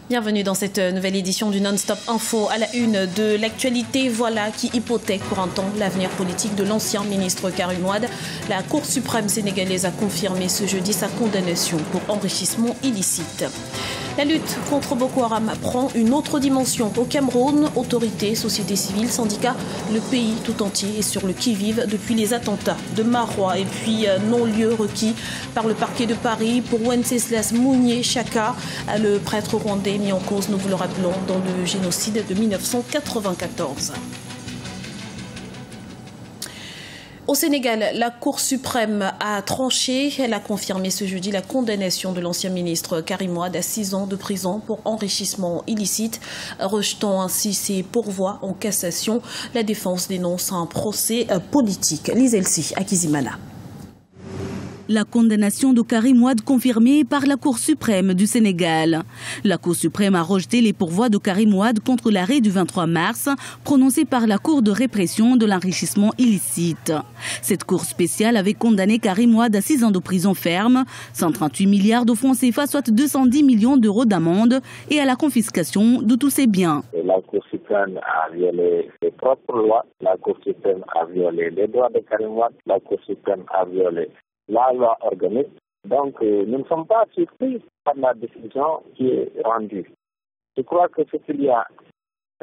Bienvenue dans cette nouvelle édition du Non-Stop Info. À la une de l'actualité, voilà qui hypothèque pour un temps l'avenir politique de l'ancien ministre Karim Wade. La Cour suprême sénégalaise a confirmé ce jeudi sa condamnation pour enrichissement illicite. La lutte contre Boko Haram prend une autre dimension. Au Cameroun, autorités, société civile, syndicats, le pays tout entier est sur le qui-vive depuis les attentats de Marois et puis non-lieu requis par le parquet de Paris pour Wenceslas Mounier Chaka, le prêtre rwandais mis en cause, nous vous le rappelons, dans le génocide de 1994. Au Sénégal, la Cour suprême a tranché. Elle a confirmé ce jeudi la condamnation de l'ancien ministre Karim Wade à 6 ans de prison pour enrichissement illicite, rejetant ainsi ses pourvois en cassation. La défense dénonce un procès politique. Lise Elsi à Kizimana. La condamnation de Karim Wade confirmée par la Cour suprême du Sénégal. La Cour suprême a rejeté les pourvois de Karim Wade contre l'arrêt du 23 mars prononcé par la Cour de répression de l'enrichissement illicite. Cette Cour spéciale avait condamné Karim Wade à 6 ans de prison ferme, 138 milliards de francs CFA, soit 210 millions d'euros d'amende, et à la confiscation de tous ses biens. La Cour suprême a violé ses propres lois, la Cour suprême a violé les droits de Karim Wade, la Cour suprême a violé la loi organique. Donc, nous ne sommes pas surpris par la décision qui est rendue. Je crois que ce qu'il y a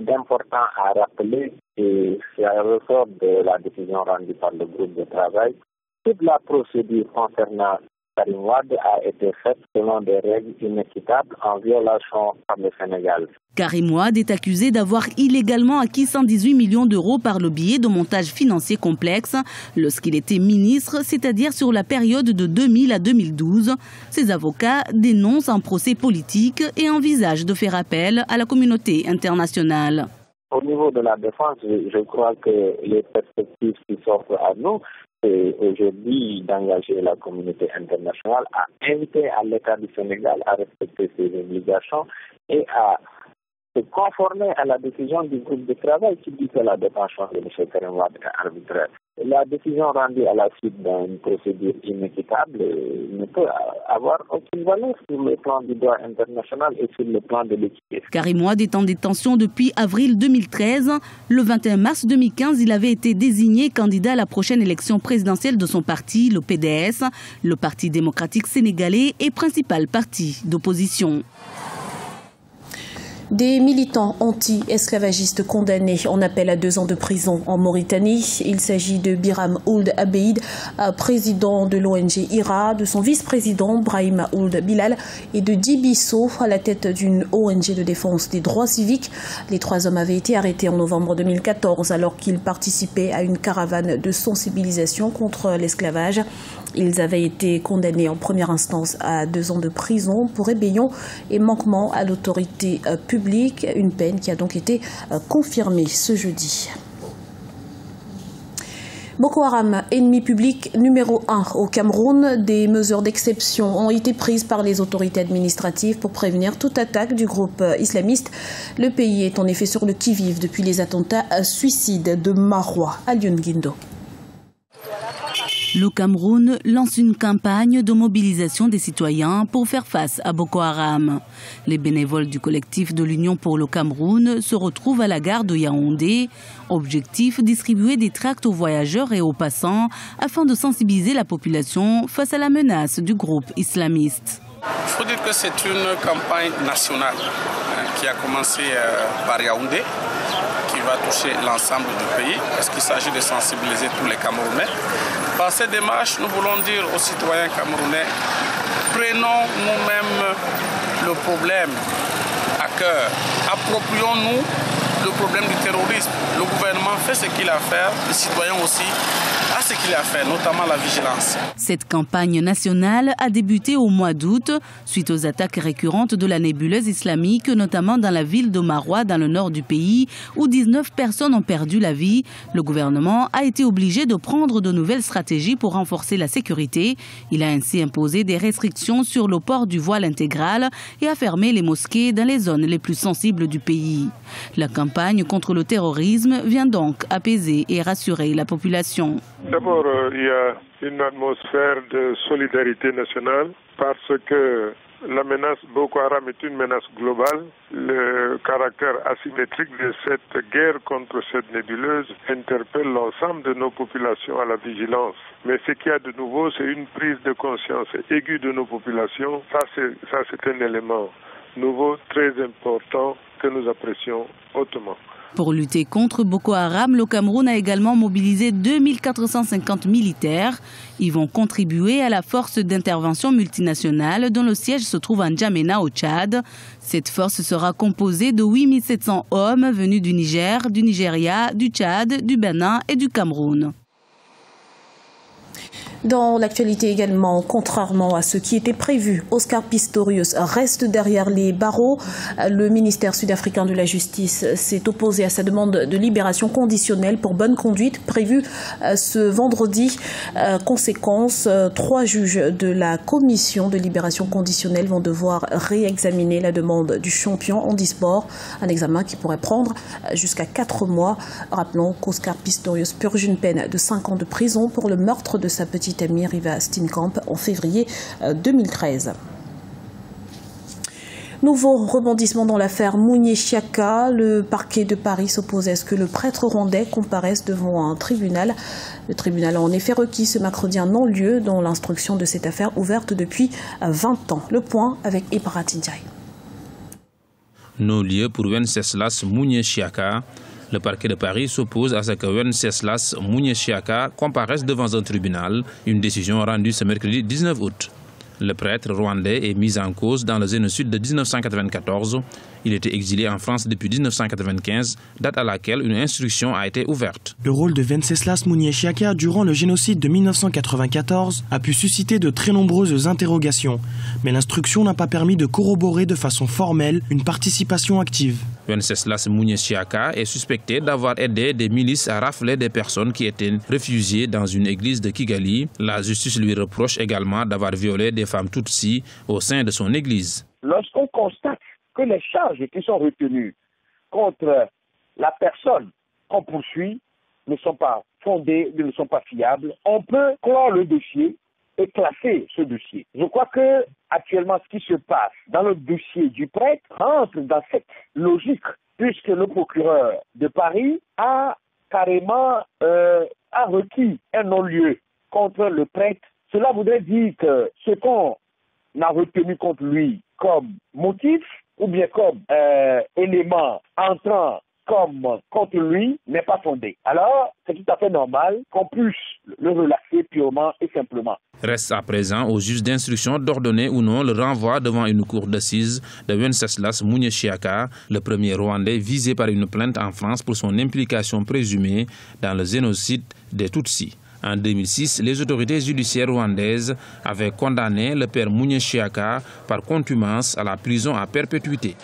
d'important à rappeler, et c'est un ressort de la décision rendue par le groupe de travail, toute la procédure concernant Karim Wade a été faite selon des règles inéquitables en violation par le Sénégal. Karim Wade est accusé d'avoir illégalement acquis 118 millions d'euros par le biais de montages financiers complexes lorsqu'il était ministre, c'est-à-dire sur la période de 2000 à 2012. Ses avocats dénoncent un procès politique et envisagent de faire appel à la communauté internationale. Au niveau de la défense, je crois que les perspectives qui s'offrent à nous, c'est aujourd'hui d'engager la communauté internationale à inviter à l'État du Sénégal à respecter ses obligations et à se conformer à la décision du groupe de travail qui dit que la détention de M. Karim Wade est arbitraire. La décision rendue à la suite d'une procédure inéquitable ne peut avoir aucune valeur sur le plan du droit international et sur le plan de l'équité. Karim Wade est en détention depuis avril 2013. Le 21 mars 2015, il avait été désigné candidat à la prochaine élection présidentielle de son parti, le PDS, le Parti démocratique sénégalais et principal parti d'opposition. Des militants anti-esclavagistes condamnés en appel à 2 ans de prison en Mauritanie. Il s'agit de Biram Ould Abeid, président de l'ONG IRA, de son vice-président Brahim Ould Bilal et de Dibisso à la tête d'une ONG de défense des droits civiques. Les 3 hommes avaient été arrêtés en novembre 2014 alors qu'ils participaient à une caravane de sensibilisation contre l'esclavage. Ils avaient été condamnés en première instance à 2 ans de prison pour rébellion et manquement à l'autorité publique, une peine qui a donc été confirmée ce jeudi. Boko Haram, ennemi public numéro 1 au Cameroun. Des mesures d'exception ont été prises par les autorités administratives pour prévenir toute attaque du groupe islamiste. Le pays est en effet sur le qui-vive depuis les attentats suicides de Marois à Lyon-Guindo. Le Cameroun lance une campagne de mobilisation des citoyens pour faire face à Boko Haram. Les bénévoles du collectif de l'Union pour le Cameroun se retrouvent à la gare de Yaoundé. Objectif, distribuer des tracts aux voyageurs et aux passants afin de sensibiliser la population face à la menace du groupe islamiste. Il faut dire que c'est une campagne nationale qui a commencé par Yaoundé, qui va toucher l'ensemble du pays, parce qu'il s'agit de sensibiliser tous les Camerounais. Par cette démarche, nous voulons dire aux citoyens camerounais, prenons nous-mêmes le problème à cœur, approprions-nous le problème du terrorisme. Le gouvernement fait ce qu'il a à faire, les citoyens aussi a ce qu'il a à faire, notamment la vigilance. Cette campagne nationale a débuté au mois d'août, suite aux attaques récurrentes de la nébuleuse islamique, notamment dans la ville de Marois, dans le nord du pays, où 19 personnes ont perdu la vie. Le gouvernement a été obligé de prendre de nouvelles stratégies pour renforcer la sécurité. Il a ainsi imposé des restrictions sur le port du voile intégral et a fermé les mosquées dans les zones les plus sensibles du pays. La campagne contre le terrorisme vient donc apaiser et rassurer la population. D'abord, il y a une atmosphère de solidarité nationale parce que La menace Boko Haram est une menace globale. Le caractère asymétrique de cette guerre contre cette nébuleuse interpelle l'ensemble de nos populations à la vigilance. Mais ce qu'il y a de nouveau, c'est une prise de conscience aiguë de nos populations. Ça, c'est un élément nouveau, très important, que nous apprécions hautement. Pour lutter contre Boko Haram, le Cameroun a également mobilisé 2450 militaires. Ils vont contribuer à la force d'intervention multinationale dont le siège se trouve à N'Djamena au Tchad. Cette force sera composée de 8700 hommes venus du Niger, du Nigeria, du Tchad, du Bénin et du Cameroun. Dans l'actualité également, contrairement à ce qui était prévu, Oscar Pistorius reste derrière les barreaux. Le ministère sud-africain de la Justice s'est opposé à sa demande de libération conditionnelle pour bonne conduite prévue ce vendredi. Conséquence, 3 juges de la commission de libération conditionnelle vont devoir réexaminer la demande du champion handisport, un examen qui pourrait prendre jusqu'à 4 mois. Rappelons qu'Oscar Pistorius purge une peine de 5 ans de prison pour le meurtre de sa petite amie Riva Steenkamp en février 2013. Nouveau rebondissement dans l'affaire Mounié Chiaka. Le parquet de Paris s'oppose à ce que le prêtre rwandais comparaisse devant un tribunal. Le tribunal a en effet requis ce mercredi un non-lieu dans l'instruction de cette affaire ouverte depuis 20 ans. Le point avec Ibrahim Ndiaye. Non-lieu pour Wenceslas Mounié Chiaka. Le parquet de Paris s'oppose à ce que Wenceslas Mounié Chiaka comparaisse devant un tribunal, une décision rendue ce mercredi 19 août. Le prêtre rwandais est mis en cause dans le génocide de 1994. Il était exilé en France depuis 1995, date à laquelle une instruction a été ouverte. Le rôle de Wenceslas Mounié Chiaka durant le génocide de 1994 a pu susciter de très nombreuses interrogations, mais l'instruction n'a pas permis de corroborer de façon formelle une participation active. Wenceslas Mounié Chiaka est suspecté d'avoir aidé des milices à rafler des personnes qui étaient réfugiées dans une église de Kigali. La justice lui reproche également d'avoir violé des femmes Tutsi au sein de son église. Lorsqu'on constate que les charges qui sont retenues contre la personne qu'on poursuit ne sont pas fondées, ne sont pas fiables, on peut clore le dossier et classer ce dossier. Je crois que actuellement ce qui se passe dans le dossier du prêtre entre dans cette logique, puisque le procureur de Paris a carrément requis un non-lieu contre le prêtre. Cela voudrait dire que ce qu'on a retenu contre lui comme motif ou bien comme élément entrant comme contre lui n'est pas fondé. Alors, c'est tout à fait normal qu'on puisse le relaxer purement et simplement. Reste à présent au juge d'instruction d'ordonner ou non le renvoi devant une cour d'assises de Wenceslas Mounié Chiaka, le premier Rwandais visé par une plainte en France pour son implication présumée dans le génocide des Tutsis. En 2006, les autorités judiciaires rwandaises avaient condamné le père Mounié Chiaka par contumace à la prison à perpétuité.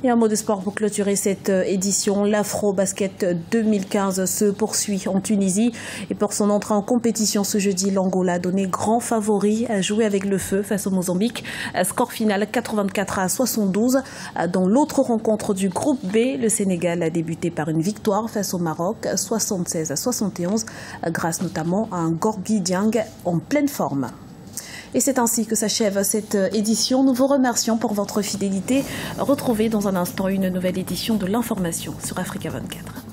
Et un mot de sport pour clôturer cette édition. L'Afro-Basket 2015 se poursuit en Tunisie. Et pour son entrée en compétition ce jeudi, l'Angola a donné grand favori à jouer avec le feu face au Mozambique. Score final 84-72. Dans l'autre rencontre du groupe B, le Sénégal a débuté par une victoire face au Maroc, 76-71, grâce notamment à un Gorgui Dieng en pleine forme. Et c'est ainsi que s'achève cette édition. Nous vous remercions pour votre fidélité. Retrouvez dans un instant une nouvelle édition de l'information sur Africa 24.